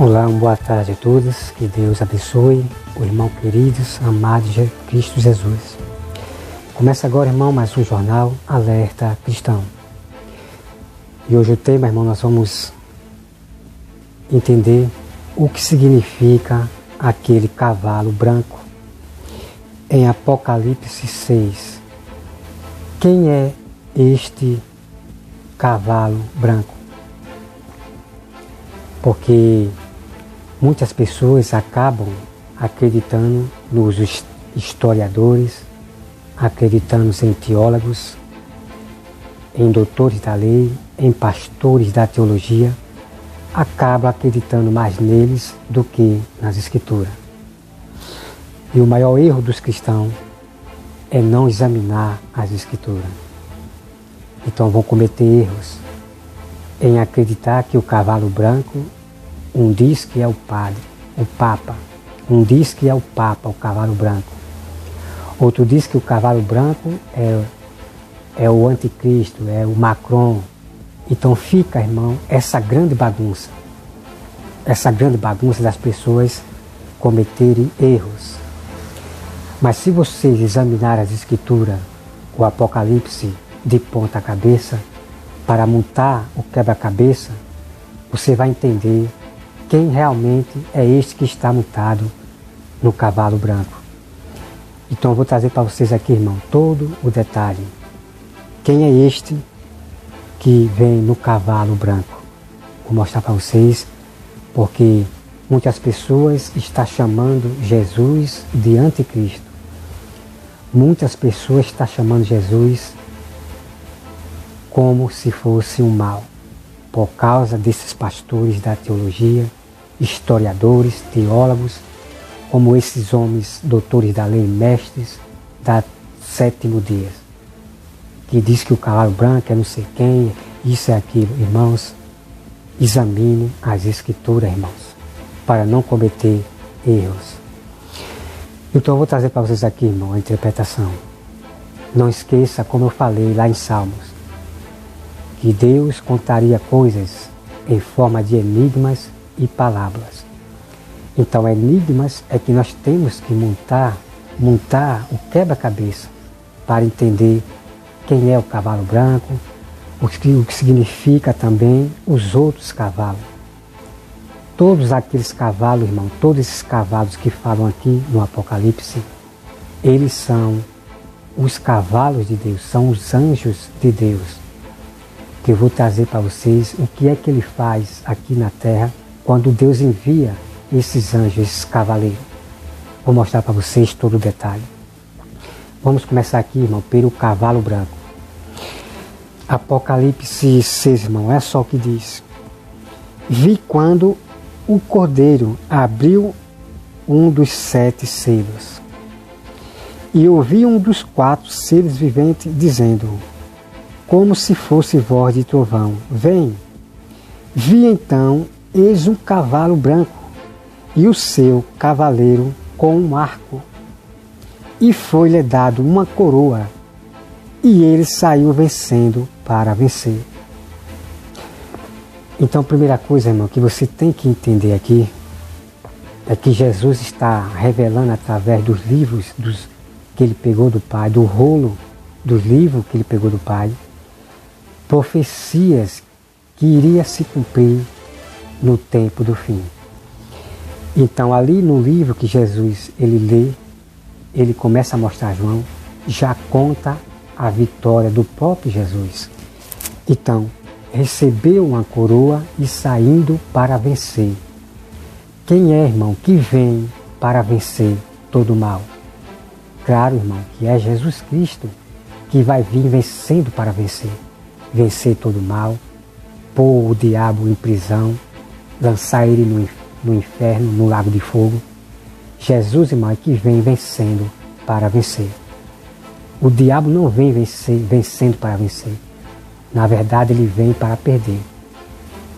Olá, uma boa tarde a todos, que Deus abençoe o irmão queridos, amado de Cristo Jesus. Começa agora, irmão, mais um jornal Alerta Cristão. E hoje o tema, irmão, nós vamos entender o que significa aquele cavalo branco. Em Apocalipse 6, quem é este cavalo branco? Porque muitas pessoas acabam acreditando nos historiadores, acreditando em teólogos, em doutores da lei, em pastores da teologia, acabam acreditando mais neles do que nas Escrituras. E o maior erro dos cristãos é não examinar as Escrituras. Então vão cometer erros em acreditar que o cavalo branco, um diz que é o padre, o papa, um diz que é o papa, o cavalo branco. Outro diz que o cavalo branco é o anticristo, é o Macron. Então fica, irmão, essa grande bagunça das pessoas cometerem erros. Mas se vocês examinarem as Escrituras, o Apocalipse de ponta cabeça, para montar o quebra-cabeça, você vai entender quem realmente é este que está montado no cavalo branco. Então eu vou trazer para vocês aqui, irmão, todo o detalhe. Quem é este que vem no cavalo branco? Vou mostrar para vocês, porque muitas pessoas estão chamando Jesus de anticristo. Muitas pessoas estão chamando Jesus como se fosse um mal, por causa desses pastores da teologia, historiadores, teólogos, como esses homens, doutores da lei, mestres da sétimo dia, que diz que o cavalo branco é não sei quem, isso é aquilo. Irmãos, examine as Escrituras, irmãos, para não cometer erros. Então eu vou trazer para vocês aqui, irmão, a interpretação. Não esqueça, como eu falei lá em Salmos, que Deus contaria coisas em forma de enigmas e palavras. Então, enigmas é que nós temos que montar o quebra-cabeça para entender quem é o cavalo branco, o que significa também os outros cavalos. Todos aqueles cavalos, irmão, todos esses cavalos que falam aqui no Apocalipse, eles são os cavalos de Deus, são os anjos de Deus. Que eu vou trazer para vocês o que é que ele faz aqui na terra quando Deus envia esses anjos, esses cavaleiros. Vou mostrar para vocês todo o detalhe. Vamos começar aqui, irmão, pelo cavalo branco. Apocalipse 6, irmão, é só o que diz. Vi quando o cordeiro abriu um dos 7 selos. E ouvi um dos 4 seres viventes dizendo, como se fosse voz de trovão, vem. Vi então, eis um cavalo branco, e o seu cavaleiro com um arco. E foi-lhe dado uma coroa, e ele saiu vencendo para vencer. Então, a primeira coisa, irmão, que você tem que entender aqui, é que Jesus está revelando através dos livros que ele pegou do Pai, do rolo dos livros que ele pegou do Pai, profecias que iriam se cumprir no tempo do fim. Então, ali no livro que Jesus ele lê, ele começa a mostrar João, já conta a vitória do próprio Jesus. Então, recebeu uma coroa e saindo para vencer. Quem é, irmão, que vem para vencer todo o mal? Claro, irmão, que é Jesus Cristo que vai vir vencendo para vencer. Vencer todo o mal, pôr o diabo em prisão, lançar ele no inferno, no lago de fogo. Jesus, irmão, é que vem vencendo para vencer. O diabo não vem vencendo para vencer. Na verdade, ele vem para perder.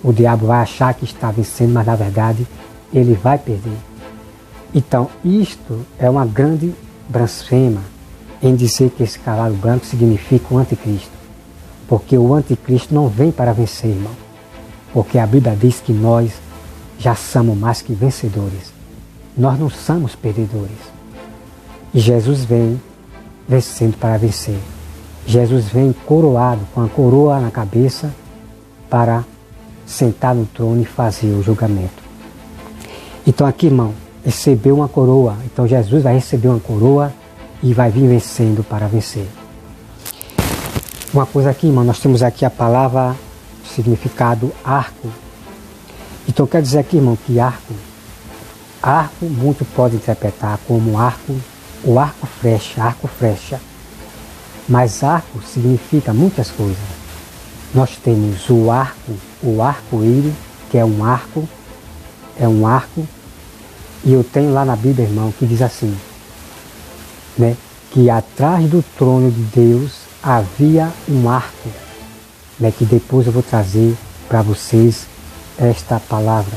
O diabo vai achar que está vencendo, mas na verdade, ele vai perder. Então, isto é uma grande blasfema em dizer que esse cavalo branco significa o anticristo. Porque o anticristo não vem para vencer, irmão. Porque a Bíblia diz que nós já somos mais que vencedores. Nós não somos perdedores. E Jesus vem vencendo para vencer. Jesus vem coroado, com a coroa na cabeça, para sentar no trono e fazer o julgamento. Então aqui, irmão, recebeu uma coroa. Então Jesus vai receber uma coroa e vai vir vencendo para vencer. Uma coisa aqui, irmão, nós temos aqui a palavra, significado arco. Então quer dizer aqui, irmão, que arco muito pode interpretar como arco, o arco flecha. Mas arco significa muitas coisas. Nós temos o arco-íris, que é um arco, e eu tenho lá na Bíblia, irmão, que diz assim, né, que atrás do trono de Deus havia um arco, né, que depois eu vou trazer para vocês esta palavra.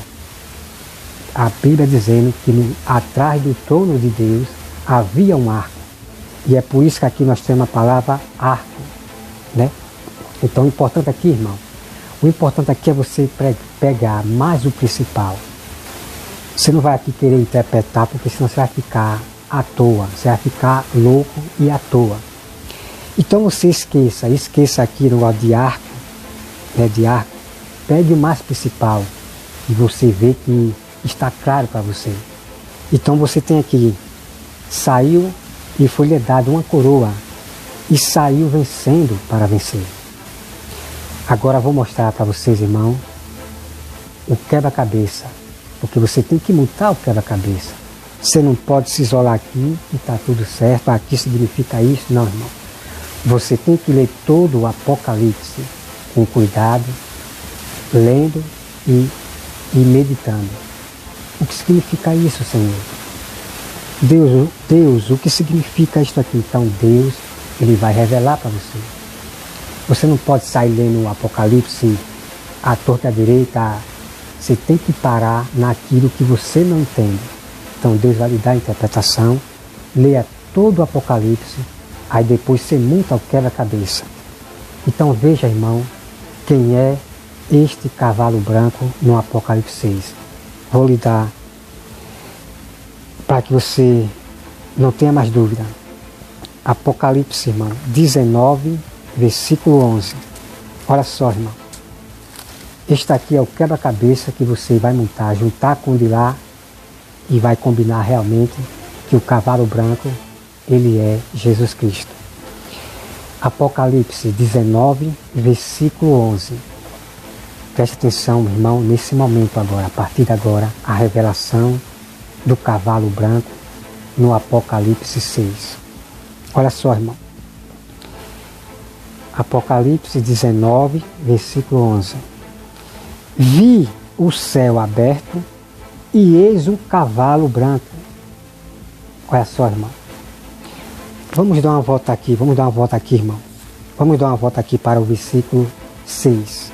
A Bíblia dizendo que atrás do trono de Deus havia um arco. E é por isso que aqui nós temos a palavra arco, né? Então o importante aqui, irmão, o importante aqui é você pegar mais o principal. Você não vai aqui querer interpretar, porque senão você vai ficar à toa, você vai ficar louco e à toa. Então você esqueça aqui no negócio de arco, né, de arco. Pegue o mais principal e você vê que está claro para você. Então você tem aqui, saiu e foi-lhe dado uma coroa e saiu vencendo para vencer. Agora vou mostrar para vocês, irmão, o quebra-cabeça, porque você tem que montar o quebra-cabeça. Você não pode se isolar aqui e está tudo certo, aqui significa isso. Não, irmão. Você tem que ler todo o Apocalipse com cuidado, lendo e meditando. O que significa isso, Senhor? Deus, o que significa isso aqui? Então Deus, Ele vai revelar para você. Você não pode sair lendo o Apocalipse à torta à direita. Você tem que parar naquilo que você não entende. Então Deus vai lhe dar a interpretação, leia todo o Apocalipse, aí depois você monta o quebra-cabeça. Então veja, irmão, quem é este cavalo branco no Apocalipse 6. Vou lhe dar para que você não tenha mais dúvida. Apocalipse, irmão, 19, versículo 11. Olha só, irmão. Este aqui é o quebra-cabeça que você vai montar, juntar com o de lá e vai combinar realmente que o cavalo branco, ele é Jesus Cristo. Apocalipse 19, versículo 11. Preste atenção, irmão, nesse momento agora, a partir de agora, a revelação do cavalo branco no Apocalipse 6. Olha só, irmão. Apocalipse 19, versículo 11. Vi o céu aberto e eis um cavalo branco. Olha só, irmão. Vamos dar uma volta aqui, irmão. Vamos dar uma volta aqui para o versículo 6.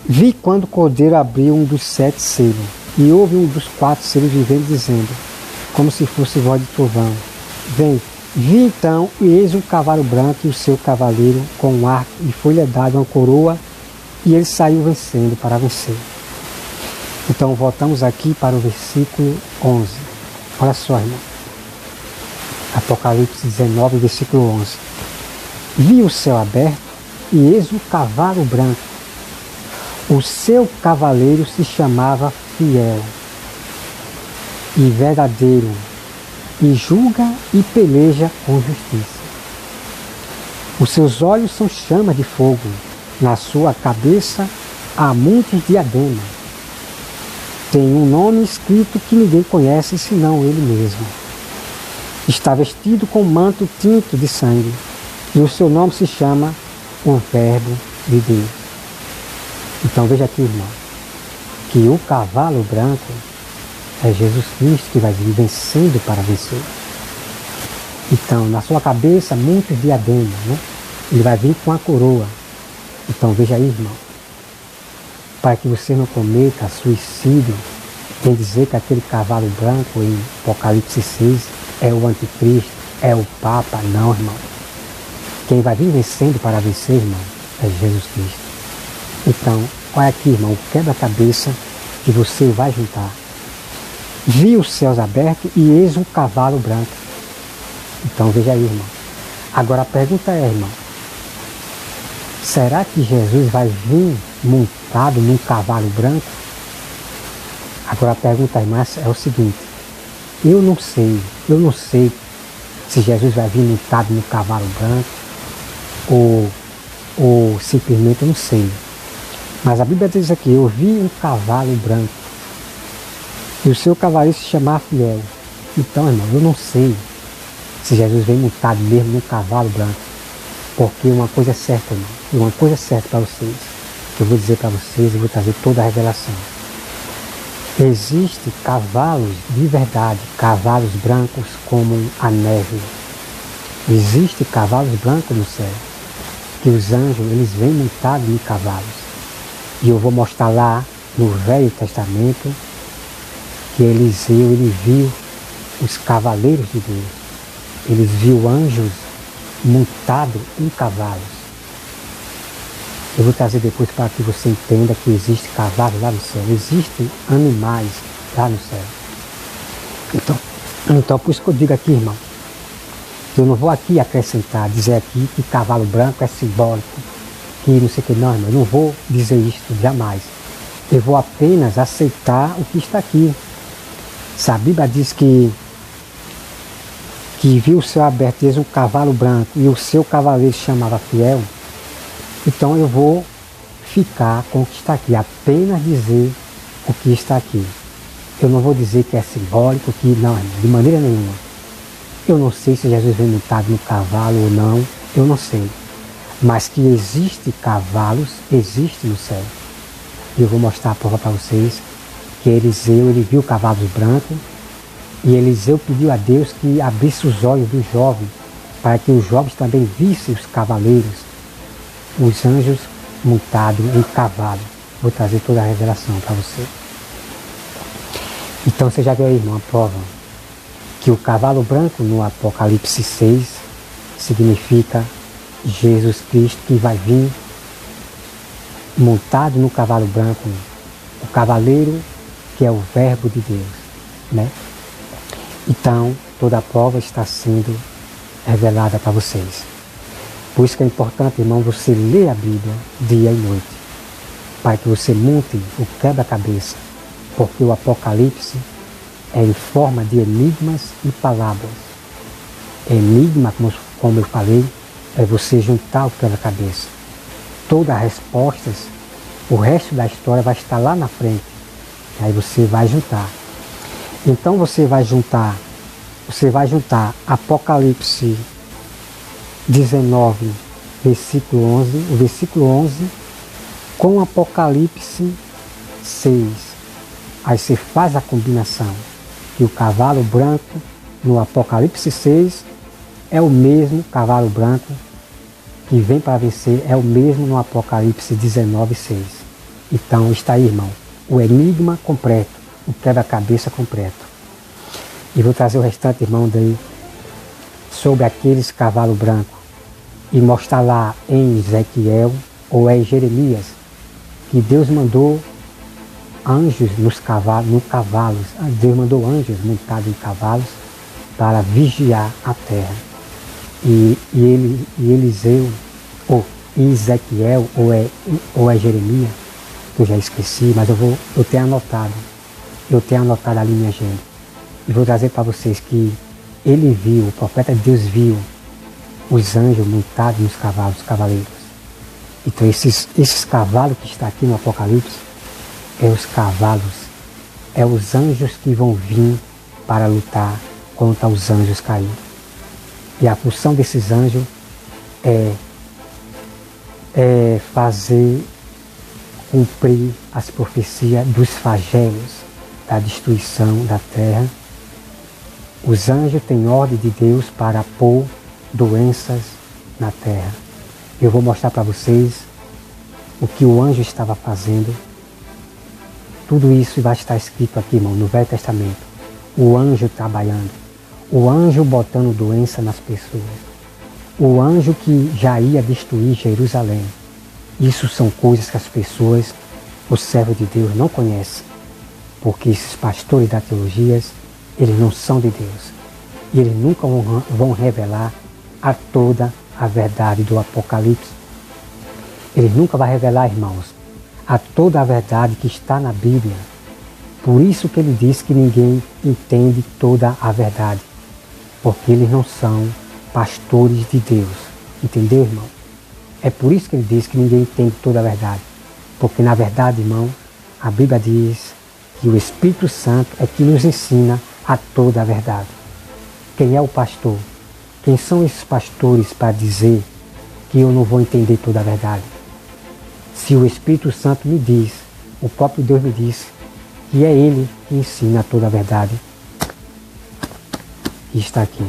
Vi quando o cordeiro abriu um dos 7 selos, e houve um dos 4 selos vivendo, dizendo, como se fosse voz de trovão: vem. Vi então, e eis um cavalo branco e o seu cavaleiro com um arco, e foi-lhe dado uma coroa, e ele saiu vencendo para vencer. Então voltamos aqui para o versículo 11. Olha só, irmão. Apocalipse 19, versículo 11. Vi o céu aberto, e eis um cavalo branco. O seu cavaleiro se chamava Fiel e Verdadeiro, e julga e peleja com justiça. Os seus olhos são chamas de fogo, na sua cabeça há muitos diademas. Tem um nome escrito que ninguém conhece senão ele mesmo. Está vestido com manto tinto de sangue, e o seu nome se chama o Verbo de Deus. Então veja aqui, irmão, que o cavalo branco é Jesus Cristo que vai vir vencendo para vencer. Então, na sua cabeça, muitos diademas, né? Ele vai vir com a coroa. Então, veja aí, irmão, para que você não cometa suicídio, tem dizer que aquele cavalo branco em Apocalipse 6 é o anticristo, é o Papa. Não, irmão. Quem vai vir vencendo para vencer, irmão, é Jesus Cristo. Então, olha aqui, irmão, o quebra-cabeça que você vai juntar. Vi os céus abertos e eis um cavalo branco. Então veja aí, irmão. Agora a pergunta é, irmão, será que Jesus vai vir montado num cavalo branco? Agora a pergunta, irmã, é o seguinte, eu não sei se Jesus vai vir montado num cavalo branco ou simplesmente eu não sei. Mas a Bíblia diz aqui, eu vi um cavalo branco e o seu cavaleiro se chamava Fiel. Então, irmão, eu não sei se Jesus vem montado mesmo num cavalo branco. Porque uma coisa é certa, irmão, e uma coisa é certa para vocês, que eu vou dizer para vocês e vou trazer toda a revelação. Existem cavalos de verdade, cavalos brancos como a neve. Existem cavalos brancos no céu, que os anjos, eles vêm montados em cavalos. E eu vou mostrar lá no Velho Testamento que Eliseu, ele viu os cavaleiros de Deus. Eles viu anjos montados em cavalos. Eu vou trazer depois para que você entenda que existe cavalos lá no céu. Existem animais lá no céu. Então por isso que eu digo aqui, irmão, que eu não vou aqui acrescentar, dizer aqui que cavalo branco é simbólico, que não sei o que, não, irmão, eu não vou dizer isso jamais. Eu vou apenas aceitar o que está aqui. Se a Bíblia diz que viu o céu aberto e um cavalo branco e o seu cavaleiro se chamava Fiel, então eu vou ficar com o que está aqui, apenas dizer o que está aqui. Eu não vou dizer que é simbólico, que não, de maneira nenhuma. Eu não sei se Jesus vem montado no cavalo ou não, eu não sei. Mas que existe cavalos, existe no céu. E eu vou mostrar a prova para vocês que Eliseu, ele viu cavalos brancos e Eliseu pediu a Deus que abrisse os olhos do jovem para que os jovens também vissem os cavaleiros, os anjos montados em cavalo. Vou trazer toda a revelação para você. Então você já viu aí, irmão, a prova que o cavalo branco no Apocalipse 6 significa Jesus Cristo que vai vir montado no cavalo branco, o cavaleiro que é o verbo de Deus, né? Então toda a prova está sendo revelada para vocês. Por isso que é importante, irmão, você ler a Bíblia dia e noite, para que você monte o quebra-cabeça, porque o Apocalipse é em forma de enigmas e palavras. Enigma, como eu falei, é você juntar o quebra-cabeça. Todas as respostas, o resto da história vai estar lá na frente. Aí você vai juntar. Então você vai juntar Apocalipse 19, versículo 11, o versículo 11 com Apocalipse 6. Aí você faz a combinação, que o cavalo branco no Apocalipse 6 é o mesmo cavalo branco que vem para vencer, é o mesmo no Apocalipse 19, 6. Então está aí, irmão, o enigma completo, o quebra-cabeça completo. E vou trazer o restante, irmão, daí, sobre aqueles cavalos brancos, e mostrar lá em Ezequiel ou em Jeremias, que Deus mandou anjos nos cavalos, Deus mandou anjos montados em cavalos para vigiar a terra. E Eliseu, ou Ezequiel, ou é Jeremias, que eu já esqueci, mas eu tenho anotado ali minha agenda. E vou trazer para vocês que ele viu, o profeta de Deus viu os anjos montados nos cavalos, os cavaleiros. Então esses cavalos que está aqui no Apocalipse, os cavalos, os anjos que vão vir para lutar contra os anjos caídos. E a função desses anjos é fazer cumprir as profecias dos flagelos, da destruição da terra. Os anjos têm ordem de Deus para pôr doenças na terra. Eu vou mostrar para vocês o que o anjo estava fazendo. Tudo isso vai estar escrito aqui, irmão, no Velho Testamento. O anjo trabalhando. O anjo botando doença nas pessoas. O anjo que já ia destruir Jerusalém. Isso são coisas que as pessoas, os servos de Deus, não conhecem. porque esses pastores da teologia, eles não são de Deus. E eles nunca vão revelar a toda a verdade do Apocalipse. Eles nunca vão revelar, irmãos, a toda a verdade que está na Bíblia. Por isso que ele diz que ninguém entende toda a verdade. Porque eles não são pastores de Deus. Entendeu, irmão? É por isso que ele diz que ninguém entende toda a verdade. Porque na verdade, irmão, a Bíblia diz que o Espírito Santo é que nos ensina a toda a verdade. Quem é o pastor? Quem são esses pastores para dizer que eu não vou entender toda a verdade? Se o Espírito Santo me diz, o próprio Deus me diz, que é Ele que ensina toda a verdade. E está aqui.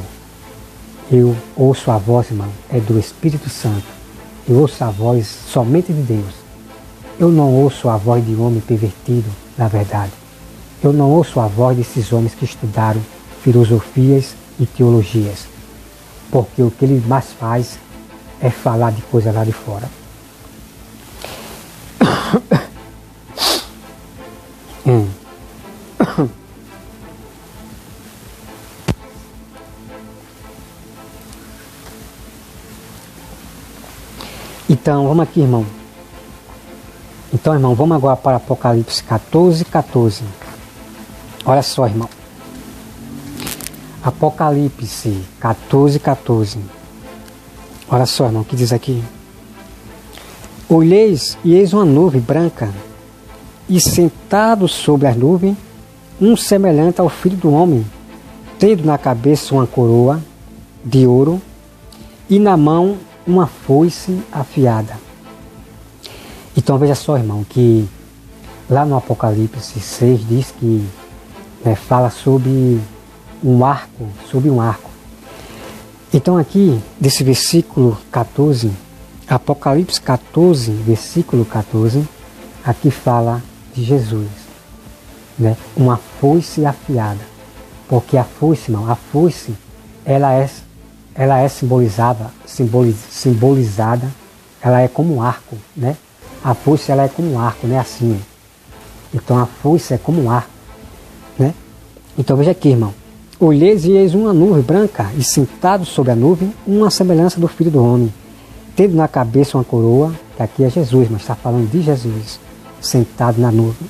Eu ouço a voz, irmão, é do Espírito Santo. Eu ouço a voz somente de Deus. Eu não ouço a voz de homem pervertido, na verdade. Eu não ouço a voz desses homens que estudaram filosofias e teologias. Porque o que ele mais faz é falar de coisa lá de fora. Então, vamos aqui, irmão. Então, irmão, vamos agora para Apocalipse 14, 14. Olha só, irmão. Apocalipse 14, 14. Olha só, irmão, o que diz aqui. Olheis, e eis uma nuvem branca, e sentado sobre a nuvem, um semelhante ao Filho do Homem, tendo na cabeça uma coroa de ouro, e na mão uma foice afiada. Então veja só, irmão, que lá no Apocalipse 6 diz que fala sobre um arco, Então aqui, desse versículo 14, Apocalipse 14, versículo 14, aqui fala de Jesus, uma foice afiada. Porque a foice, irmão, ela é simbolizada, ela é como um arco, A foice, ela é como um arco, assim. Então a foice é como um arco, Então veja aqui, irmão. Olheis e eis uma nuvem branca, e sentado sobre a nuvem, uma semelhança do Filho do Homem, tendo na cabeça uma coroa, que aqui é Jesus, mas está falando de Jesus, sentado na nuvem.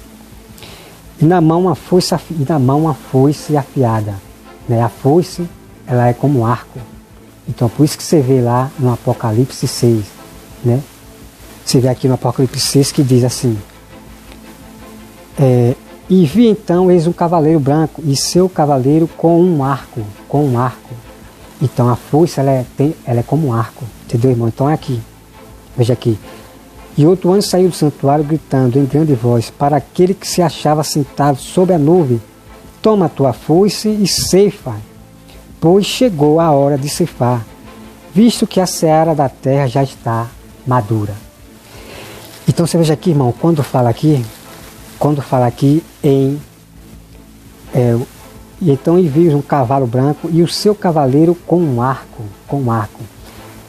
E na mão uma foice afiada. A foice, ela é como um arco. Então por isso que você vê lá no Apocalipse 6, Você vê aqui no Apocalipse 6 que diz assim, e vi então, eis um cavaleiro branco, e seu cavaleiro com um arco. Então a foice, ela é como um arco, entendeu, irmão? Então é aqui, veja aqui. E outro anjo saiu do santuário gritando em grande voz para aquele que se achava sentado sobre a nuvem, toma a tua foice e ceifa, pois chegou a hora de ceifar, visto que a seara da terra já está madura. Então você veja aqui, irmão, quando fala aqui em e então e viu um cavalo branco e o seu cavaleiro com um arco.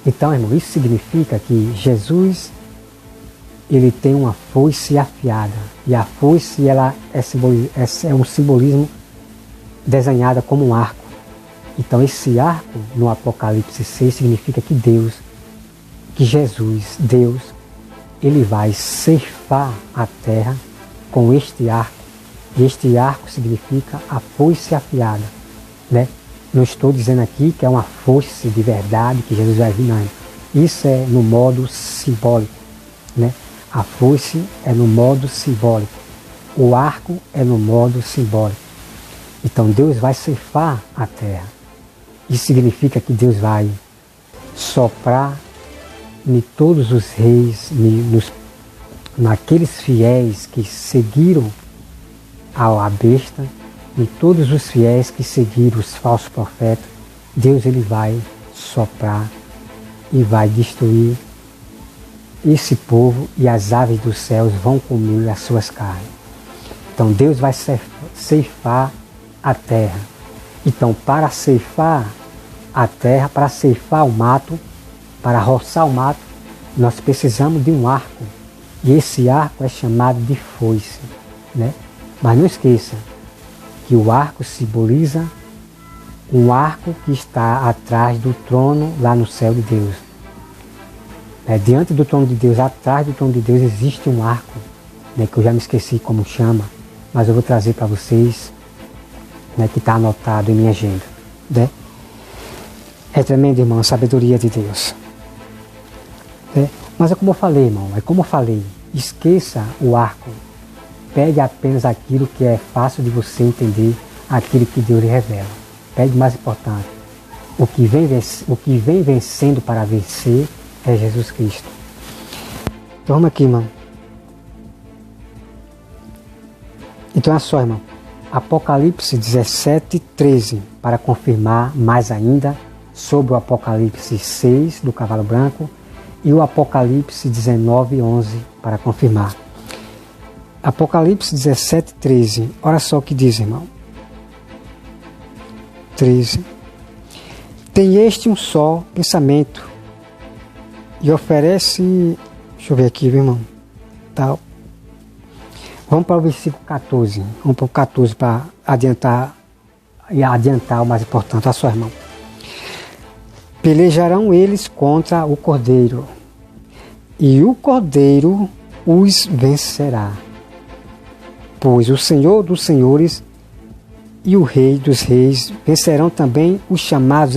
Então, irmão, isso significa que Jesus, ele tem uma foice afiada, e a foice, ela é um simbolismo desenhada como um arco. Então esse arco no Apocalipse 6 significa que Deus, ele vai ceifar a terra com este arco. E este arco significa a foice afiada, Não estou dizendo aqui que é uma foice de verdade que Jesus vai vir, não. Isso é no modo simbólico, A foice é no modo simbólico. O arco é no modo simbólico. Então Deus vai ceifar a terra. Isso significa que Deus vai soprar em todos os reis, naqueles fiéis que seguiram a besta, e todos os fiéis que seguiram os falsos profetas. Deus, ele vai soprar e vai destruir esse povo, e as aves dos céus vão comer as suas carnes. Então Deus vai ceifar a terra. Então, para ceifar a terra, para ceifar o mato, para roçar o mato, nós precisamos de um arco. E esse arco é chamado de foice, Mas não esqueça que o arco simboliza um arco que está atrás do trono lá no céu de Deus. Diante do trono de Deus, atrás do trono de Deus, existe um arco, que eu já me esqueci como chama, mas eu vou trazer para vocês, que está anotado em minha agenda. É tremendo, irmão, a sabedoria de Deus. Mas é como eu falei, irmão, esqueça o arco. Pegue apenas aquilo que é fácil de você entender, aquilo que Deus lhe revela. Pegue o mais importante. O que vem vencendo para vencer é Jesus Cristo. Então vamos aqui, irmão. Então é só, irmão. Apocalipse 17:13, para confirmar mais ainda sobre o Apocalipse 6 do cavalo branco e o Apocalipse 19:11 para confirmar. Apocalipse 17:13, olha só o que diz, irmão. 13. Tem este um só pensamento e oferece, deixa eu ver aqui, irmão, tal. Vamos para o versículo 14, vamos para o 14 para adiantar o mais importante, olha só, irmão. Pelejarão eles contra o Cordeiro, e o Cordeiro os vencerá. Pois o Senhor dos Senhores e o Rei dos Reis vencerão também os chamados